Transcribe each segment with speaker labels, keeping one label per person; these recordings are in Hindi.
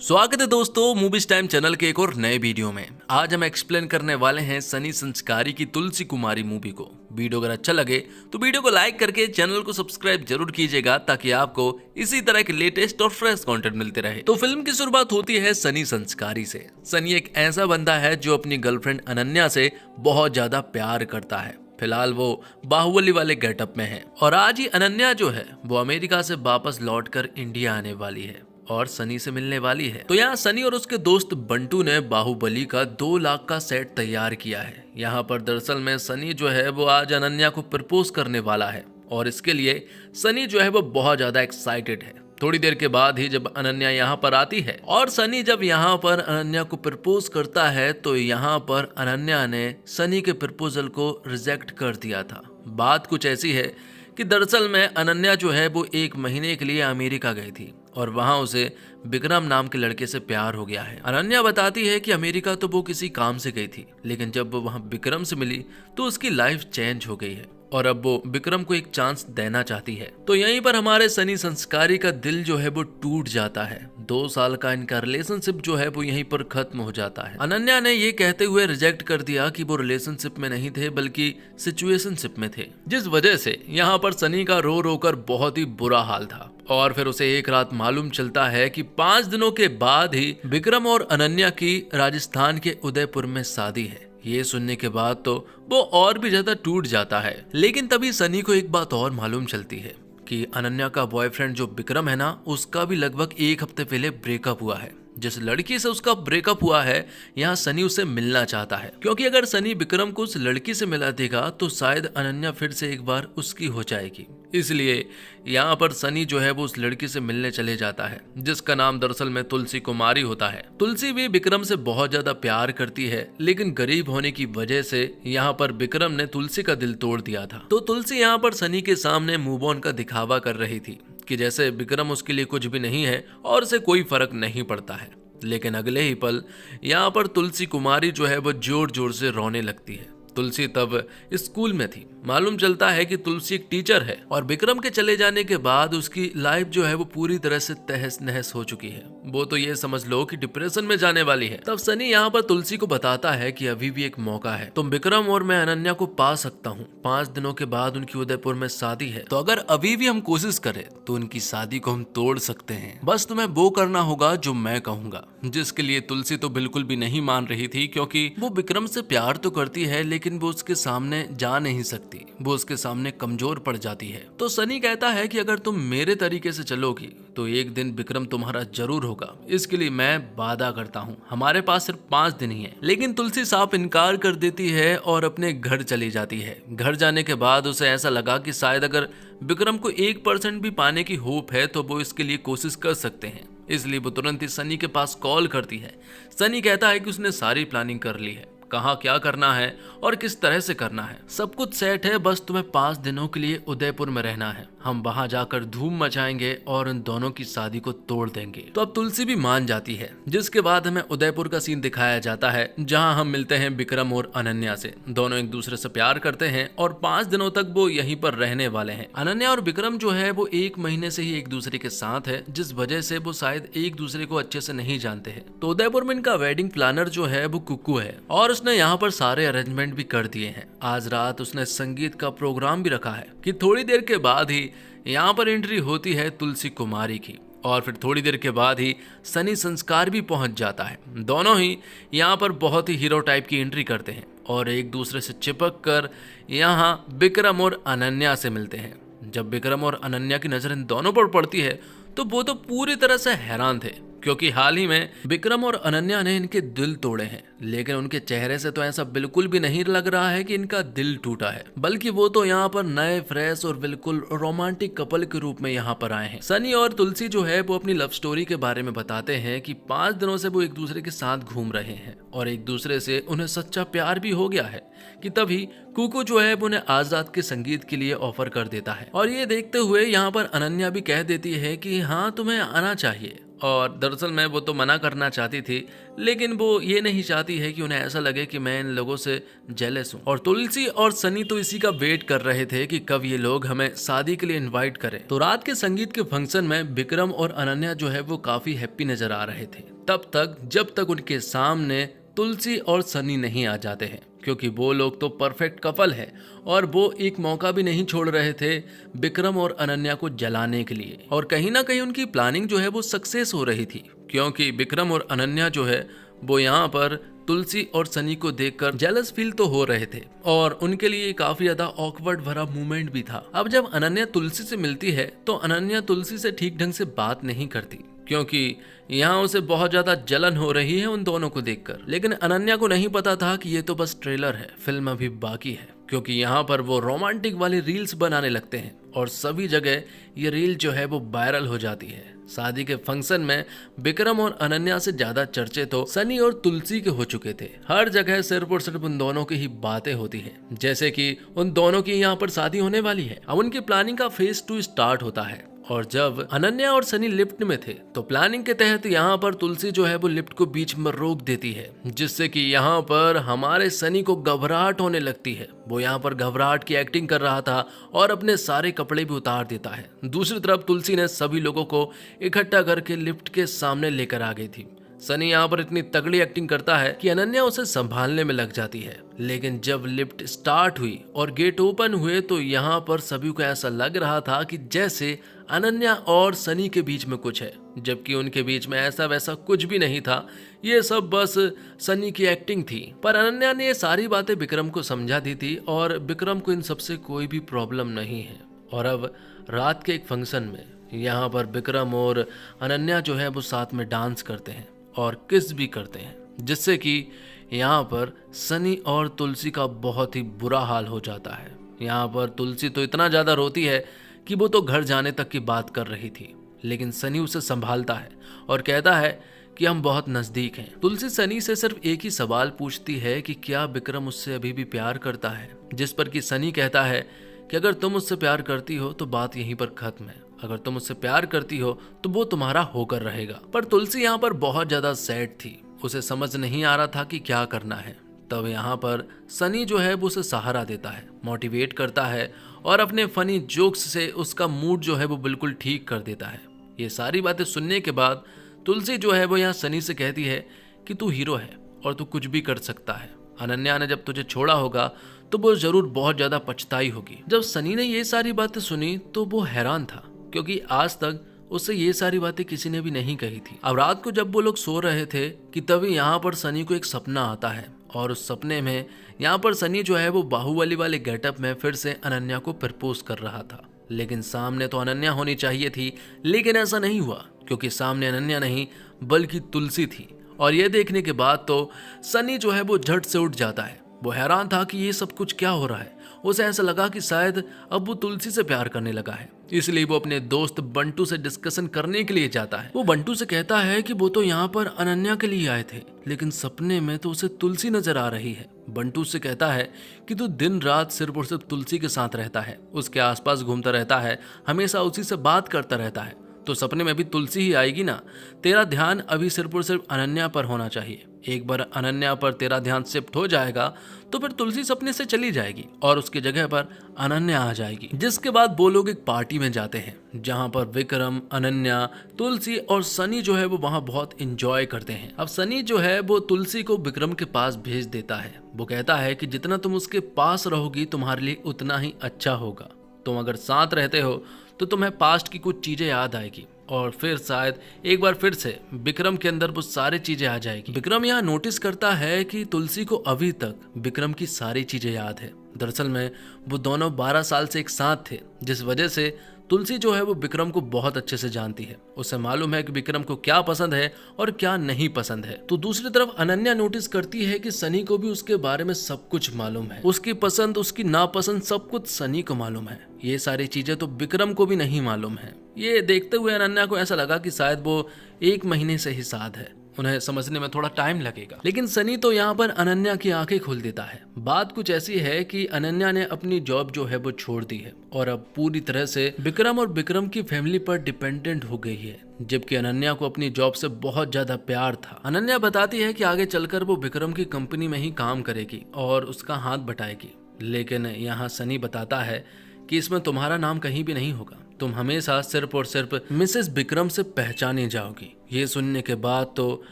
Speaker 1: स्वागत है दोस्तों मूवीज टाइम चैनल के एक और नए वीडियो में। आज हम एक्सप्लेन करने वाले हैं सनी संस्कारी की तुलसी कुमारी मूवी को। वीडियो अगर अच्छा लगे तो वीडियो को लाइक करके चैनल को सब्सक्राइब जरूर कीजिएगा ताकि आपको इसी तरह के लेटेस्ट और फ्रेश कंटेंट मिलते रहे। तो फिल्म की शुरुआत होती है सनी संस्कारी से। सनी एक ऐसा बंदा है जो अपनी गर्लफ्रेंड अनन्या से बहुत ज्यादा प्यार करता है। फिलहाल वो बाहुबली वाले गेटअप में है और आज ही अनन्या जो है वो अमेरिका से वापस लौटकर इंडिया आने वाली है और सनी से मिलने वाली है। तो यहाँ सनी और उसके दोस्त बंटू ने बाहुबली का 2 लाख का सेट तैयार किया है। यहाँ पर दरअसल में सनी जो है वो आज अनन्या को प्रपोज करने वाला है और इसके लिए सनी जो है वो बहुत ज्यादा एक्साइटेड है। थोड़ी देर के बाद ही जब अनन्या यहाँ पर आती है और सनी जब यहाँ पर अनन्या को प्रपोज करता है तो यहाँ पर अनन्या ने सनी के प्रपोजल को रिजेक्ट कर दिया था। बात कुछ ऐसी है कि दरअसल में अनन्या जो है वो 1 महीने के लिए अमेरिका गई थी और वहां उसे विक्रम नाम के लड़के से प्यार हो गया है। अनन्या बताती है कि अमेरिका तो वो किसी काम से गई थी, लेकिन जब वो वहां विक्रम से मिली तो उसकी लाइफ चेंज हो गई है और अब वो विक्रम को एक चांस देना चाहती है। तो यहीं पर हमारे सनी संस्कारी का दिल जो है वो टूट जाता है। 2 साल का इनका रिलेशनशिप जो है वो यहीं पर खत्म हो जाता है। अनन्या ने ये कहते हुए रिजेक्ट कर दिया कि वो रिलेशनशिप में नहीं थे बल्कि सिचुएशनशिप में थे, जिस वजह से यहाँ पर सनी का रो रो कर बहुत ही बुरा हाल था। और फिर उसे एक रात मालूम चलता है कि 5 दिनों के बाद ही विक्रम और अनन्या की राजस्थान के उदयपुर में शादी है। ये सुनने के बाद तो वो और भी ज्यादा टूट जाता है। लेकिन तभी सनी को एक बात और मालूम चलती है कि अनन्या का बॉयफ्रेंड जो विक्रम है ना, उसका भी लगभग 1 हफ्ते पहले ब्रेकअप हुआ है। जिस लड़की से उसका ब्रेकअप हुआ है यहाँ सनी उसे मिलना चाहता है, क्योंकि अगर सनी विक्रम को उस लड़की से मिला देगा तो शायद अनन्या फिर से एक बार उसकी हो जाएगी। इसलिए यहाँ पर सनी जो है वो उस लड़की से मिलने चले जाता है, जिसका नाम दरअसल में तुलसी कुमारी होता है। तुलसी भी विक्रम से बहुत ज्यादा प्यार करती है, लेकिन गरीब होने की वजह से यहाँ पर विक्रम ने तुलसी का दिल तोड़ दिया था। तो तुलसी यहाँ पर सनी के सामने मूव ऑन का दिखावा कर रही थी कि जैसे विक्रम उसके लिए कुछ भी नहीं है और उसे कोई फर्क नहीं पड़ता है। लेकिन अगले ही पल यहाँ पर तुलसी कुमारी जो है वो जोर जोर से रोने लगती है। तुलसी तब स्कूल में थी। मालूम चलता है कि तुलसी एक टीचर है और विक्रम के चले जाने के बाद उसकी लाइफ जो है वो पूरी तरह से तहस नहस हो चुकी है। वो तो ये समझ लो कि डिप्रेशन में जाने वाली है। तब सनी यहाँ पर तुलसी को बताता है कि अभी भी एक मौका है, तुम विक्रम और मैं अनन्या को पा सकता हूँ। 5 दिनों के बाद उनकी उदयपुर में शादी है, तो अगर अभी भी हम कोशिश करें तो उनकी शादी को हम तोड़ सकते हैं। बस तुम्हें वो करना होगा जो मैं कहूँगा। जिसके लिए तुलसी तो बिल्कुल भी नहीं मान रही थी, क्योंकि वो विक्रम से प्यार तो करती है लेकिन वो उसके सामने जा नहीं सकती, वो उसके सामने कमजोर पड़ जाती है। तो सनी कहता है कि अगर तुम मेरे तरीके से चलोगी तो एक दिन विक्रम तुम्हारा जरूर होगा, इसके लिए मैं वादा करता हूँ। हमारे पास सिर्फ 5 दिन ही है। लेकिन तुलसी साफ इनकार कर देती है और अपने घर चली जाती है। घर जाने के बाद उसे ऐसा लगा कि शायद अगर विक्रम को 1% भी पाने की होप है तो वो इसके लिए कोशिश कर सकते हैं। इसलिए वो तुरंत ही सनी के पास कॉल करती है। सनी कहता है कि उसने सारी प्लानिंग कर ली है, कहाँ क्या करना है और किस तरह से करना है, सब कुछ सेट है। बस तुम्हें 5 दिनों के लिए उदयपुर में रहना है। हम वहां जाकर धूम मचाएंगे और उन दोनों की शादी को तोड़ देंगे। तो अब तुलसी भी मान जाती है, जिसके बाद हमें उदयपुर का सीन दिखाया जाता है, जहां हम मिलते हैं विक्रम और अनन्या से। दोनों एक दूसरे से प्यार करते हैं और 5 दिनों तक वो यहीं पर रहने वाले हैं। अनन्या और विक्रम जो है वो 1 महीने से ही एक दूसरे के साथ है, जिस वजह से वो शायद एक दूसरे को अच्छे से नहीं जानते हैं। तो उदयपुर में इनका वेडिंग प्लानर जो है वो कुक्कू है और उसने यहाँ पर सारे अरेंजमेंट भी कर दिए हैं। आज रात उसने संगीत का प्रोग्राम भी रखा है कि थोड़ी देर के बाद ही यहाँ पर एंट्री होती है तुलसी कुमारी की और फिर थोड़ी देर के बाद ही सनी संस्कार भी पहुंच जाता है। दोनों ही यहाँ पर बहुत ही हीरो टाइप की एंट्री करते हैं और एक दूसरे से चिपक कर यहाँ विक्रम और अनन्या से मिलते हैं। जब विक्रम और अनन्या की नजर इन दोनों पर पड़ती है तो वो तो पूरी तरह से हैरान थे, क्योंकि हाल ही में विक्रम और अनन्या ने इनके दिल तोड़े हैं। लेकिन उनके चेहरे से तो ऐसा बिल्कुल भी नहीं लग रहा है कि इनका दिल टूटा है, बल्कि वो तो यहाँ पर नए फ्रेश और बिल्कुल रोमांटिक कपल के रूप में यहाँ पर आए हैं। सनी और तुलसी जो है वो अपनी लव स्टोरी के बारे में बताते हैं कि 5 दिनों से वो एक दूसरे के साथ घूम रहे हैं और एक दूसरे से उन्हें सच्चा प्यार भी हो गया है कि तभी कुकू जो है उन्हें आजाद के संगीत के लिए ऑफर कर देता है। और ये देखते हुए यहाँ पर अनन्या भी कह देती है कि हाँ तुम्हें आना चाहिए और दरअसल मैं वो तो मना करना चाहती थी, लेकिन वो ये नहीं चाहती है कि उन्हें ऐसा लगे कि मैं इन लोगों से जेलस हूँ। और तुलसी और सनी तो इसी का वेट कर रहे थे कि कब ये लोग हमें शादी के लिए इनवाइट करें। तो रात के संगीत के फंक्शन में विक्रम और अनन्या जो है वो काफी हैप्पी नजर आ रहे थे, तब तक जब तक उनके सामने तुलसी और सनी नहीं आ जाते हैं, क्योंकि वो लोग तो परफेक्ट कपल है और वो एक मौका भी नहीं छोड़ रहे थे विक्रम और अनन्या को जलाने के लिए। और कहीं ना कहीं उनकी प्लानिंग जो है वो सक्सेस हो रही थी, क्योंकि विक्रम और अनन्या जो है वो यहाँ पर तुलसी और सनी को देखकर जेलस फील तो हो रहे थे और उनके लिए काफी ज्यादा ऑकवर्ड भरा मूवमेंट भी था। अब जब अनन्या तुलसी से मिलती है तो अनन्या तुलसी से ठीक ढंग से बात नहीं करती, क्योंकि यहाँ उसे बहुत ज्यादा जलन हो रही है उन दोनों को देखकर। लेकिन अनन्या को नहीं पता था कि ये तो बस ट्रेलर है, फिल्म अभी बाकी है, क्योंकि यहाँ पर वो रोमांटिक वाली रील्स बनाने लगते हैं और सभी जगह ये रील जो है वो वायरल हो जाती है। शादी के फंक्शन में विक्रम और अनन्या से ज्यादा चर्चे तो सनी और तुलसी के हो चुके थे। हर जगह सिर्फ और सिर्फ उन दोनों की ही बातें होती हैं, जैसे कि उन दोनों की यहाँ पर शादी होने वाली है। अब उनकी प्लानिंग का फेज 2 स्टार्ट होता है और जब अनन्या और सनी लिफ्ट में थे तो प्लानिंग के तहत यहाँ पर तुलसी जो है वो लिफ्ट को बीच में रोक देती है, जिससे कि यहाँ पर हमारे सनी को घबराहट होने लगती है। वो यहाँ पर घबराहट की एक्टिंग कर रहा था और अपने सारे कपड़े भी उतार देता है। दूसरी तरफ तुलसी ने सभी लोगों को इकट्ठा करके लिफ्ट के सामने लेकर आ गई थी। सनी यहाँ पर इतनी तगड़ी एक्टिंग करता है कि अनन्या उसे संभालने में लग जाती है। लेकिन जब लिफ्ट स्टार्ट हुई और गेट ओपन हुए तो यहाँ पर सभी को ऐसा लग रहा था कि जैसे अनन्या और सनी के बीच में कुछ है, जबकि उनके बीच में ऐसा वैसा कुछ भी नहीं था। ये सब बस सनी की एक्टिंग थी। पर अनन्या ने ये सारी बातें विक्रम को समझा दी थी और विक्रम को इन सबसे कोई भी प्रॉब्लम नहीं है। और अब रात के एक फंक्शन में यहाँ पर विक्रम और अनन्या जो है वो साथ में डांस करते हैं और किस भी करते हैं, जिससे कि यहाँ पर सनी और तुलसी का बहुत ही बुरा हाल हो जाता है। यहाँ पर तुलसी तो इतना ज़्यादा रोती है कि वो तो घर जाने तक की बात कर रही थी, लेकिन सनी उसे संभालता है और कहता है कि हम बहुत नज़दीक हैं। तुलसी सनी से सिर्फ एक ही सवाल पूछती है कि क्या विक्रम उससे अभी भी प्यार करता है, जिस पर कि सनी कहता है कि अगर तुम उससे प्यार करती हो तो बात यहीं पर खत्म है, अगर तुम उससे प्यार करती हो तो वो तुम्हारा होकर रहेगा। पर तुलसी यहाँ पर बहुत ज्यादा सैड थी, उसे समझ नहीं आ रहा था कि क्या करना है। तब यहाँ पर सनी जो है वो उसे सहारा देता है, मोटिवेट करता है और अपने फनी जोक्स से उसका मूड जो है वो बिल्कुल ठीक कर देता है। ये सारी बातें सुनने के बाद तुलसी जो है वो यहाँ सनी से कहती है कि तू हीरो है और तू कुछ भी कर सकता है। अनन्या ने जब तुझे छोड़ा होगा तो वो जरूर बहुत ज्यादा पछताई होगी। जब सनी ने ये सारी बातें सुनी तो वो हैरान था, क्योंकि आज तक उससे ये सारी बातें किसी ने भी नहीं कही थी। अब रात को जब वो लोग सो रहे थे कि तभी यहाँ पर सनी को एक सपना आता है और उस सपने में यहाँ पर सनी जो है वो बाहुबली वाले गेटअप में फिर से अनन्या को प्रपोज कर रहा था। लेकिन सामने तो अनन्या होनी चाहिए थी, लेकिन ऐसा नहीं हुआ, क्योंकि सामने अनन्या नहीं बल्कि तुलसी थी। और ये देखने के बाद तो सनी जो है वो झट से उठ जाता है। वो हैरान था कि ये सब कुछ क्या हो रहा है। उसे ऐसा लगा कि शायद अब वो तुलसी से प्यार करने लगा है, इसलिए वो अपने दोस्त बंटू से डिस्कशन करने के लिए जाता है। वो बंटू से कहता है कि वो तो यहाँ पर अनन्या के लिए आए थे, लेकिन सपने में तो उसे तुलसी नजर आ रही है। बंटू से कहता है कि तू दिन रात सिर्फ और सिर्फ तुलसी के साथ रहता है, उसके आसपास घूमता रहता है, हमेशा उसी से बात करता रहता है, तो सपने में भी तुलसी ही आएगी ना। तेरा ध्यान अभी सिर्फ और सिर्फ अनन्या पर होना चाहिए। एक बार अनन्या पर तेरा ध्यान शिफ्ट हो जाएगा तो फिर तुलसी सपने से चली जाएगी और उसकी जगह पर अनन्या आ जाएगी। जिसके बाद वो लोग एक पार्टी में जाते हैं जहां पर विक्रम, अनन्या, तुलसी और सनी जो है वो वहां बहुत इंजॉय करते हैं। अब सनी जो है वो तुलसी को विक्रम के पास भेज देता है। वो कहता है कि जितना तुम उसके पास रहोगी तुम्हारे लिए उतना ही अच्छा होगा। तुम अगर साथ रहते हो तो तुम्हें पास्ट की कुछ चीजें याद आएगी और फिर शायद एक बार फिर से विक्रम के अंदर वो सारी चीजें आ जाएगी। विक्रम यहाँ नोटिस करता है कि तुलसी को अभी तक विक्रम की सारी चीजें याद है। दरअसल में वो दोनों 12 साल से एक साथ थे, जिस वजह से तुलसी जो है वो विक्रम को बहुत अच्छे से जानती है। उसे मालूम है कि विक्रम को क्या पसंद है और क्या नहीं पसंद है। तो दूसरी तरफ अनन्या नोटिस करती है कि सनी को भी उसके बारे में सब कुछ मालूम है। उसकी पसंद, उसकी नापसंद सब कुछ सनी को मालूम है। ये सारी चीजें तो विक्रम को भी नहीं मालूम है। ये देखते हुए अनन्या को ऐसा लगा कि शायद वो 1 महीने से ही साथ है। उन्हें समझने में थोड़ा टाइम लगेगा। लेकिन सनी तो यहाँ पर अनन्या की आंखें खोल देता है। बात कुछ ऐसी है कि अनन्या ने अपनी जॉब जो है वो छोड़ दी है और अब पूरी तरह से विक्रम और विक्रम की फैमिली पर डिपेंडेंट हो गई है, जबकि अनन्या को अपनी जॉब से बहुत ज्यादा प्यार था। अनन्या बताती है कि आगे चलकर वो विक्रम की कंपनी में ही काम करेगी और उसका हाथ बटाएगी। लेकिन यहाँ सनी बताता है कि इसमें तुम्हारा नाम कहीं भी नहीं होगा, तुम हमेशा सिर्फ और सिर्फ मिसेस विक्रम से पहचानी जाओगी। ये सुनने के बाद तो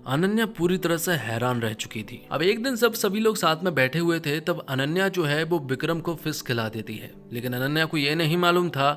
Speaker 1: अनन्या पूरी तरह से हैरान रह चुकी थी। अब एक दिन सभी लोग साथ में बैठे हुए थे, तब अनन्या जो है वो विक्रम को फिश खिला देती है। लेकिन अनन्या को ये नहीं मालूम था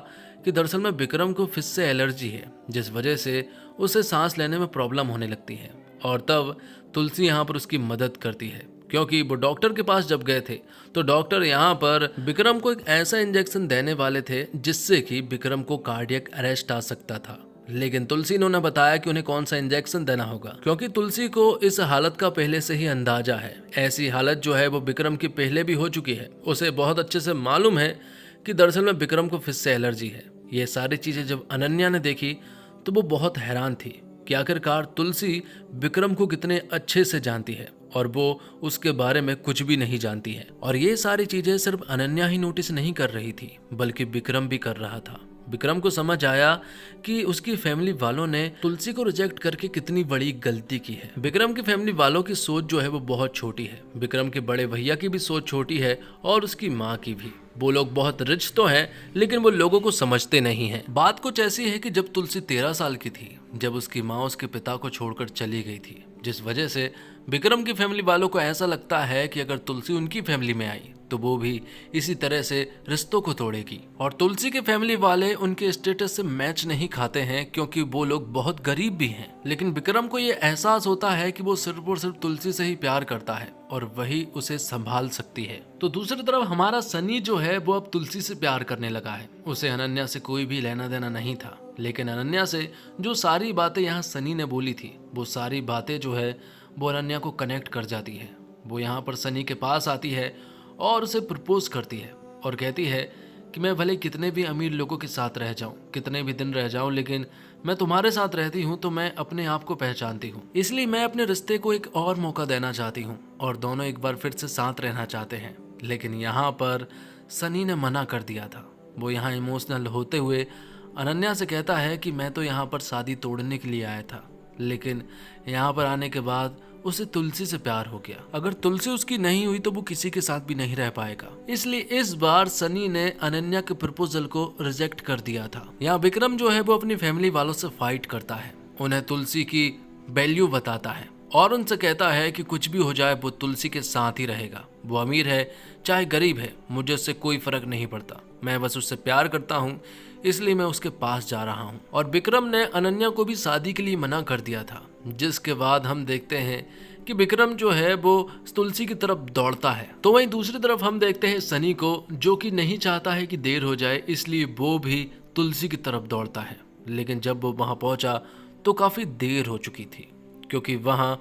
Speaker 1: कि दरअसल में विक्रम को फिश से एलर्जी है, जिस वजह से उसे सांस लेने में प्रॉब्लम होने लगती है। और तब तुलसी यहाँ पर उसकी मदद करती है, क्योंकि वो डॉक्टर के पास जब गए थे तो डॉक्टर यहाँ पर विक्रम को एक ऐसा इंजेक्शन देने वाले थे जिससे कि विक्रम को कार्डियक अरेस्ट आ सकता था। लेकिन तुलसी ने उन्हें बताया कि उन्हें कौन सा इंजेक्शन देना होगा, क्योंकि तुलसी को इस हालत का पहले से ही अंदाजा है। ऐसी हालत जो है वो विक्रम की पहले भी हो चुकी है। उसे बहुत अच्छे से मालूम है कि दरअसल में विक्रम को फिश से एलर्जी है। ये सारी चीजें जब अनन्या ने देखी तो वो बहुत हैरान थी कि आखिरकार तुलसी विक्रम को कितने अच्छे से जानती है और वो उसके बारे में कुछ भी नहीं जानती है। और ये सारी चीजें सिर्फ अनन्या ही नोटिस नहीं कर रही थी, बल्कि विक्रम भी कर रहा था। विक्रम को समझ आया कि उसकी फैमिली वालों ने तुलसी को रिजेक्ट करके कितनी बड़ी गलती की है। विक्रम की फैमिली वालों की सोच जो है वो बहुत छोटी है। विक्रम के बड़े भैया की भी सोच छोटी है और उसकी माँ की भी। वो लोग बहुत रिच तो हैं, लेकिन वो लोगों को समझते नहीं हैं। बात कुछ ऐसी है कि जब तुलसी 13 साल की थी, जब उसकी माँ उसके पिता को छोड़कर चली गई थी, जिस वजह से विक्रम की फैमिली वालों को ऐसा लगता है कि अगर तुलसी उनकी फैमिली में आई तो वो भी इसी तरह से रिश्तों को तोड़ेगी। और तुलसी के फैमिली वाले उनके स्टेटस से मैच नहीं खाते हैं, क्योंकि वो लोग बहुत गरीब भी हैं। लेकिन विक्रम को ये एहसास होता है कि वो सिर्फ और सिर्फ तुलसी से ही प्यार करता है और वही उसे संभाल सकती है। तो दूसरी तरफ हमारा सनी जो है वो अब तुलसी से प्यार करने लगा है। उसे अनन्या से कोई भी लेना देना नहीं था, लेकिन अनन्या से जो सारी बातें यहाँ सनी ने बोली थी, वो सारी बातें जो है वो अनन्या को कनेक्ट कर जाती है। वो यहाँ पर सनी के पास आती है और उसे प्रपोज करती है और कहती है कि मैं भले कितने भी अमीर लोगों के साथ रह जाऊं, कितने भी दिन रह जाऊं, लेकिन मैं तुम्हारे साथ रहती हूं तो मैं अपने आप को पहचानती हूं। इसलिए मैं अपने रिश्ते को एक और मौका देना चाहती हूं और दोनों एक बार फिर से साथ रहना चाहते हैं। लेकिन यहाँ पर सनी ने मना कर दिया था। वो यहाँ इमोशनल होते हुए अनन्या से कहता है कि मैं तो यहाँ पर शादी तोड़ने के लिए आया था, लेकिन यहाँ पर आने के बाद उसे तुलसी से प्यार हो गया। अगर तुलसी उसकी नहीं हुई तो वो किसी के साथ भी नहीं रह पाएगा। इसलिए इस बार सनी ने अनन्या के प्रपोजल को रिजेक्ट कर दिया था। यहाँ विक्रम जो है वो अपनी फैमिली वालों से फाइट करता है, उन्हें तुलसी की वैल्यू बताता है और उनसे कहता है कि कुछ भी हो जाए वो तुलसी के साथ ही रहेगा। वो अमीर है चाहे गरीब है, मुझे उससे कोई फर्क नहीं पड़ता, मैं बस उससे प्यार करता हूँ, इसलिए मैं उसके पास जा रहा हूँ। और विक्रम ने अनन्या को भी शादी के लिए मना कर दिया था, जिसके बाद हम देखते हैं कि विक्रम जो है वो तुलसी की तरफ दौड़ता है। तो वहीं दूसरी तरफ हम देखते हैं सनी को, जो कि नहीं चाहता है कि देर हो जाए, इसलिए वो भी तुलसी की तरफ दौड़ता है। लेकिन जब वो वहां पहुंचा तो काफी देर हो चुकी थी, क्योंकि वहां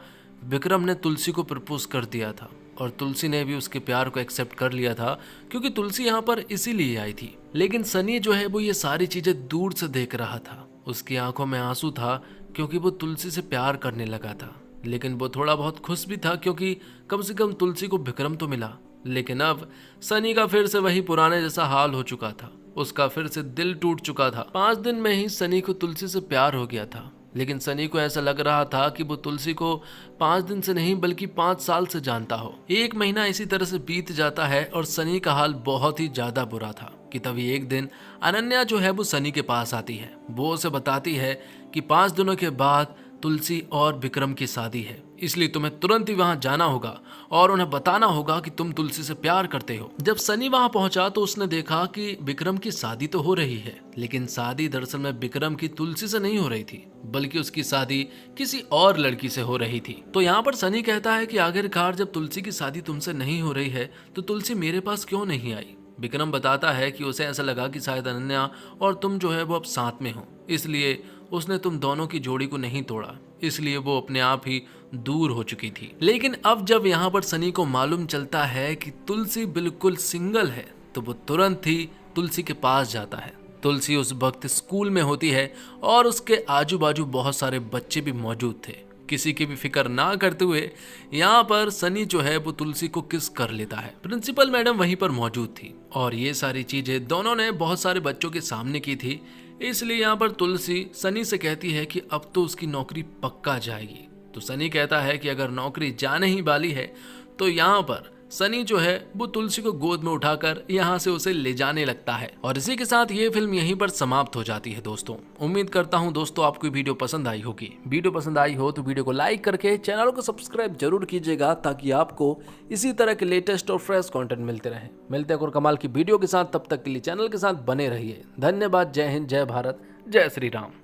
Speaker 1: विक्रम ने तुलसी को प्रपोज कर दिया था और तुलसी ने भी उसके प्यार को एक्सेप्ट कर लिया था, क्योंकि तुलसी यहाँ पर इसीलिए आई थी। लेकिन सनी जो है वो ये सारी चीजें दूर से देख रहा था। उसकी आंखों में आंसू था, क्योंकि वो तुलसी से प्यार करने लगा था। लेकिन वो थोड़ा बहुत खुश भी था, क्योंकि कम से कम तुलसी को विक्रम तो मिला। लेकिन अब सनी का फिर से वही पुराने जैसा हाल हो चुका था। उसका फिर से दिल टूट चुका था। 5 दिन में ही सनी को तुलसी से प्यार हो गया था। लेकिन सनी को ऐसा लग रहा था कि वो तुलसी को 5 दिन से नहीं बल्कि 5 साल से जानता हो। 1 महीना इसी तरह से बीत जाता है और सनी का हाल बहुत ही ज्यादा बुरा था कि तभी एक दिन अनन्या जो है वो सनी के पास आती है। वो उसे बताती है कि 5 दिनों के बाद तुलसी और विक्रम की शादी है, इसलिए तुम्हें तुरंत ही वहां जाना होगा और उन्हें बताना होगा कि तुम तुलसी से प्यार करते हो। जब सनी वहां पहुंचा तो उसने देखा कि विक्रम की शादी तो हो रही है, लेकिन शादी दरअसल में विक्रम की तुलसी से नहीं हो रही थी, बल्कि उसकी शादी किसी और लड़की से हो रही थी। तो यहाँ पर सनी कहता है कि आखिरकार जब तुलसी की शादी तुमसे नहीं हो रही है तो तुलसी मेरे पास क्यों नहीं आई। विक्रम बताता है कि उसे ऐसा लगा कि शायद अनन्या और तुम जो है वो अब साथ में हो, इसलिए उसने तुम दोनों की जोड़ी को नहीं तोड़ा, इसलिए वो अपने आप ही दूर हो चुकी थी। लेकिन अब जब यहाँ पर सनी को मालूम चलता है कि तुलसी बिल्कुल सिंगल है, तो वो तुरंत ही तुलसी के पास जाता है। तुलसी उस वक्त स्कूल में होती है और उसके आजू बाजू बहुत सारे बच्चे भी मौजूद थे, किसी की भी फिक्र ना करते हुए यहाँ पर सनी जो है वो तुलसी को किस कर लेता है। प्रिंसिपल मैडम वहीं पर मौजूद थी और ये सारी चीजें दोनों ने बहुत सारे बच्चों के सामने की थी, इसलिए यहाँ पर तुलसी सनी से कहती है कि अब तो उसकी नौकरी पक्का जाएगी। तो सनी कहता है कि अगर नौकरी जाने ही वाली है तो यहाँ पर सनी जो है वो तुलसी को गोद में उठाकर यहाँ से उसे ले जाने लगता है। और इसी के साथ ये फिल्म यहीं पर समाप्त हो जाती है। दोस्तों उम्मीद करता हूँ दोस्तों आपको वीडियो पसंद आई होगी। वीडियो पसंद आई हो तो वीडियो को लाइक करके चैनल को सब्सक्राइब जरूर कीजिएगा ताकि आपको इसी तरह के लेटेस्ट और फ्रेश कंटेंट मिलते रहे। मिलते हैं और कमाल की वीडियो के साथ, तब तक के लिए चैनल के साथ बने रहिए। धन्यवाद। जय हिंद, जय भारत, जय श्री राम।